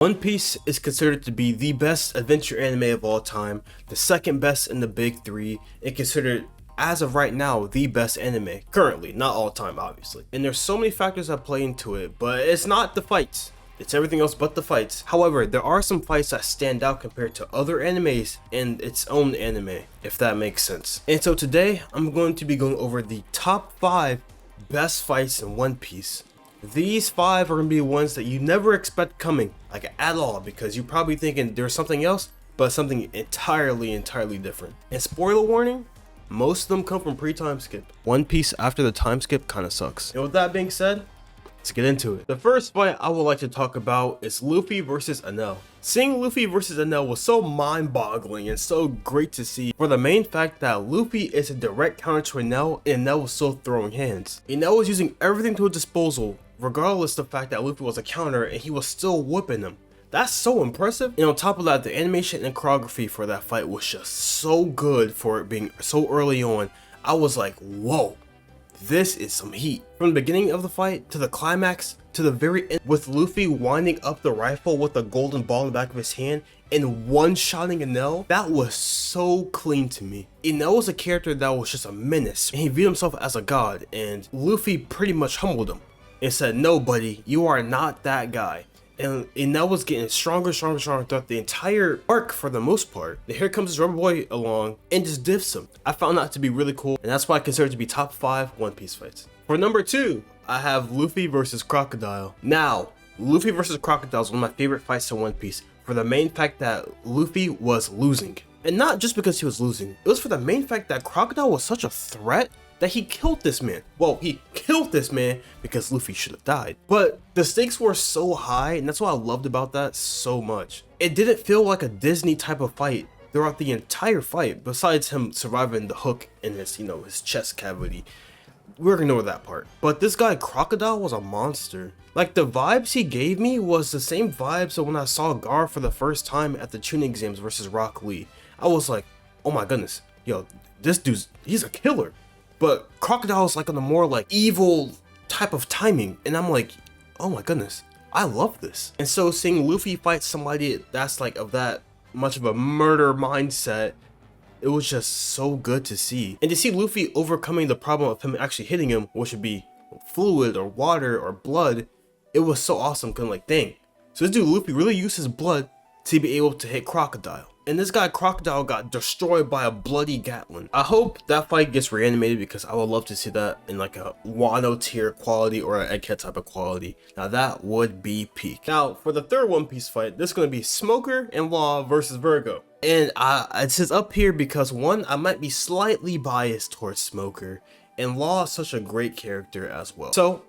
One Piece is considered to be the best adventure anime of all time, the second best in the big three, and considered as of right now the best anime currently, not all time obviously. And there's so many factors that play into it, but it's not the fights. It's everything else but the fights. However, there are some fights that stand out compared to other animes in its own anime, if that makes sense. And so today, I'm going to be going over the top 5 best fights in One Piece. These 5 are going to be ones that you never expect coming, like at all, because you're probably thinking there's something else, but something entirely different. And spoiler warning, most of them come from pre-time skip. One Piece after the time skip kind of sucks. And with that being said, let's get into it. The first fight I would like to talk about is Luffy versus Enel. Seeing Luffy versus Enel was so mind-boggling and so great to see for the main fact that Luffy is a direct counter to Enel, and Enel was still throwing hands. Enel was using everything to his disposal, regardless of the fact that Luffy was a counter, and he was still whooping him. That's so impressive. And on top of that, the animation and choreography for that fight was just so good for it being so early on. I was like, whoa. This is some heat. From the beginning of the fight to the climax to the very end, with Luffy winding up the rifle with a golden ball in the back of his hand and one-shotting Enel, that was so clean to me. Enel was a character that was just a menace, and he viewed himself as a god, and Luffy pretty much humbled him and said, no buddy, you are not that guy. And Enel was getting stronger throughout the entire arc for the most part. And here comes this rubber boy along and just diffs him. I found that to be really cool, and that's why I consider it to be top 5 One Piece fights. For number 2, I have Luffy versus Crocodile. Now, Luffy versus Crocodile is one of my favorite fights in One Piece for the main fact that Luffy was losing. And not just because he was losing, it was for the main fact that Crocodile was such a threat that he killed this man. Well, he killed this man because Luffy should have died. But the stakes were so high, and that's what I loved about that so much. It didn't feel like a Disney type of fight throughout the entire fight, besides him surviving the hook in his, his chest cavity. We're gonna ignore that part. But this guy, Crocodile, was a monster. Like, the vibes he gave me was the same vibes of when I saw Gar for the first time at the tuning exams versus Rock Lee. I was like, oh my goodness, yo, this dude's, he's a killer. But Crocodile is like on the more like evil type of timing, and I'm like, oh my goodness, I love this. And so seeing Luffy fight somebody that's like of that much of a murder mindset, it was just so good to see. And to see Luffy overcoming the problem of him actually hitting him, which would be fluid or water or blood, it was so awesome. Cause I'm like, dang, so this dude Luffy really used his blood to be able to hit Crocodile. And this guy Crocodile got destroyed by a bloody Gatling. I hope that fight gets reanimated because I would love to see that in like a Wano tier quality or an Egghead type of quality. Now that would be peak. Now for the third One Piece fight, this is going to be Smoker and Law versus Virgo. And it says up here because one, I might be slightly biased towards Smoker, and Law is such a great character as well. So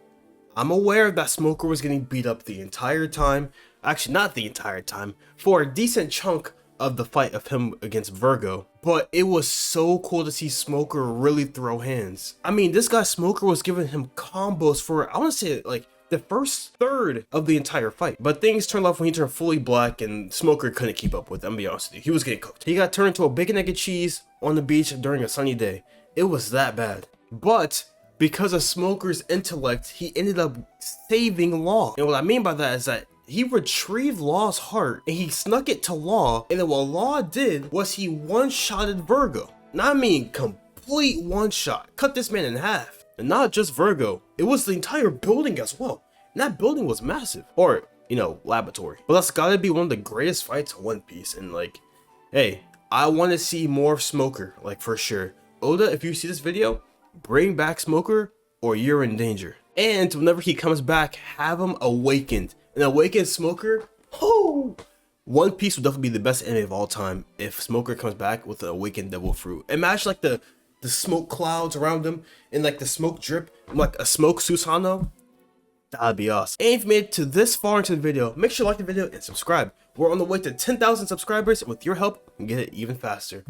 I'm aware that Smoker was getting beat up the entire time. Actually, not the entire time, for a decent chunk of the fight of him against Virgo, but it was so cool to see Smoker really throw hands. I mean, this guy Smoker was giving him combos for, I want to say like the first third of the entire fight, but things turned off when he turned fully black and Smoker couldn't keep up with him. I'm gonna be honest with you, he was getting cooked. He got turned into a bacon egg and cheese on the beach during a sunny day. It was that bad, but because of Smoker's intellect, he ended up saving Law. And what I mean by that is that he retrieved Law's heart and he snuck it to Law, and then what Law did was he one-shotted Virgo. Now I mean complete one-shot, cut this man in half. And not just Virgo, it was the entire building as well. And that building was massive, or laboratory. But that's gotta be one of the greatest fights in One Piece. And like, hey, I want to see more Smoker, like for sure. Oda, if you see this video, bring back Smoker or you're in danger. And whenever he comes back, have him awakened. An awakened Smoker, oh! One Piece would definitely be the best anime of all time if Smoker comes back with an awakened devil fruit. Imagine like the smoke clouds around him and like the smoke drip, like a smoke Susanoo. That'd be awesome. And if you made it to this far into the video, make sure you like the video and subscribe. We're on the way to 10,000 subscribers. With your help, we can get it even faster.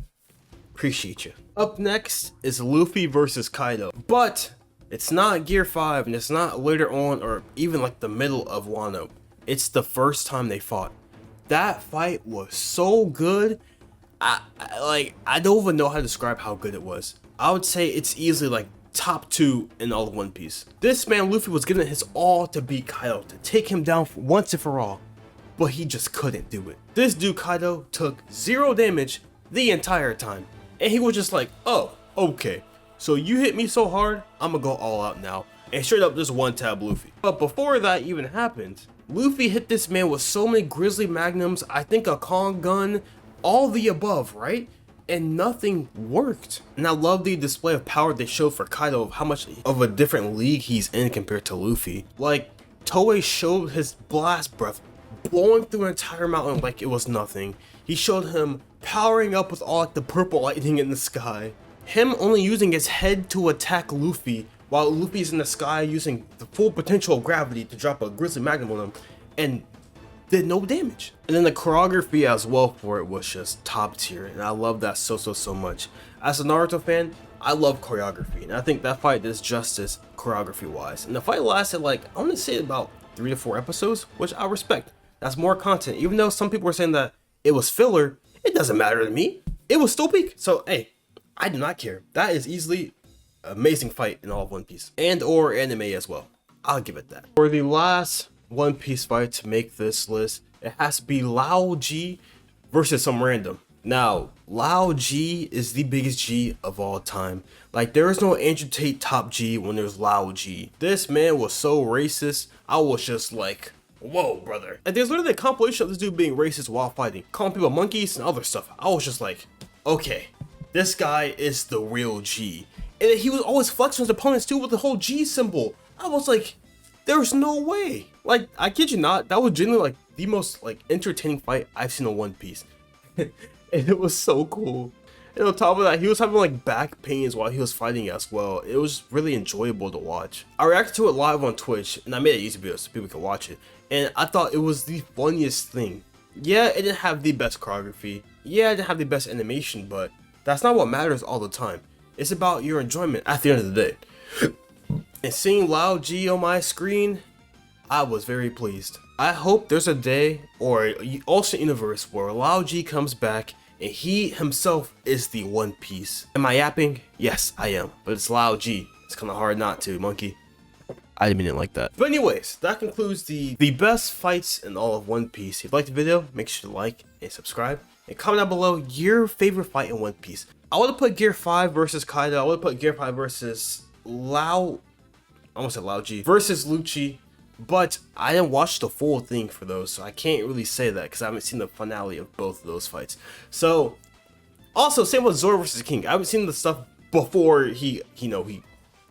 Appreciate you. Up next is Luffy versus Kaido, but it's not Gear 5, and it's not later on or even like the middle of Wano. It's the first time they fought. That fight was so good. I don't even know how to describe how good it was. I would say it's easily like top 2 in all of One Piece. This man Luffy was giving his all to beat Kaido, to take him down once and for all. but he just couldn't do it. This dude Kaido took 0 damage the entire time, and he was just like, oh, okay, so you hit me so hard, I'm gonna go all out now, and straight up just one tab Luffy. But before that even happened, Luffy hit this man with so many grizzly magnums, I think a Kong gun, all the above, right? And nothing worked. And I love the display of power they showed for Kaido of how much of a different league he's in compared to Luffy. Like, Toei showed his blast breath blowing through an entire mountain like it was nothing. He showed him powering up with all like the purple lightning in the sky. Him only using his head to attack Luffy while Luffy's in the sky using the full potential of gravity to drop a grizzly magnum on him and did no damage. And then the choreography as well for it was just top tier, and I love that so much. As a Naruto fan, I love choreography, and I think that fight does justice choreography wise. And the fight lasted like, I want to say about 3 to 4 episodes, which I respect. That's more content. Even though some people were saying that it was filler, it doesn't matter to me. It was still peak. So hey, I do not care. That is easily an amazing fight in all of One Piece and or anime as well. I'll give it that. For the last One Piece fight to make this list, it has to be Lao G versus some random. Now, Lao G is the biggest G of all time. Like, there is no Andrew Tate top G when there's Lao G. This man was so racist, I was just like, whoa, brother. And there's literally a compilation of this dude being racist while fighting, calling people monkeys and other stuff. I was just like, okay, this guy is the real G. And he was always flexing his opponents too with the whole G symbol. I was like, there's no way. Like, I kid you not, that was genuinely like the most like entertaining fight I've seen in One Piece. And it was so cool. And on top of that, he was having like back pains while he was fighting as well. It was really enjoyable to watch. I reacted to it live on Twitch, and I made a YouTube video so people could watch it. And I thought it was the funniest thing. Yeah, it didn't have the best choreography. Yeah, it didn't have the best animation, but that's not what matters all the time. It's about your enjoyment at the end of the day. And seeing Lao G on my screen, I was very pleased. I hope there's a day or an alternate universe where Lao G comes back and he himself is the One Piece. Am I yapping? Yes, I am. But it's Lao G. It's kind of hard not to, monkey. I didn't mean it like that. But anyways, that concludes the best fights in all of One Piece. If you liked the video, make sure to like and subscribe. And comment down below your favorite fight in One Piece. I would have put Gear 5 versus Kaido. I would have put Gear 5 versus I almost said Lao G versus Lucci. But I didn't watch the full thing for those, so I can't really say that because I haven't seen the finale of both of those fights. So, also, same with Zoro versus King. I haven't seen the stuff before he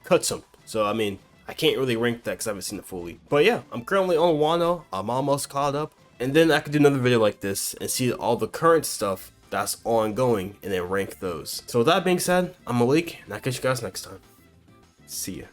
cuts him. So, I mean, I can't really rank that because I haven't seen it fully. But yeah, I'm currently on Wano. I'm almost caught up. And then I could do another video like this and see all the current stuff that's ongoing and then rank those. So with that being said, I'm Malik, and I'll catch you guys next time. See ya.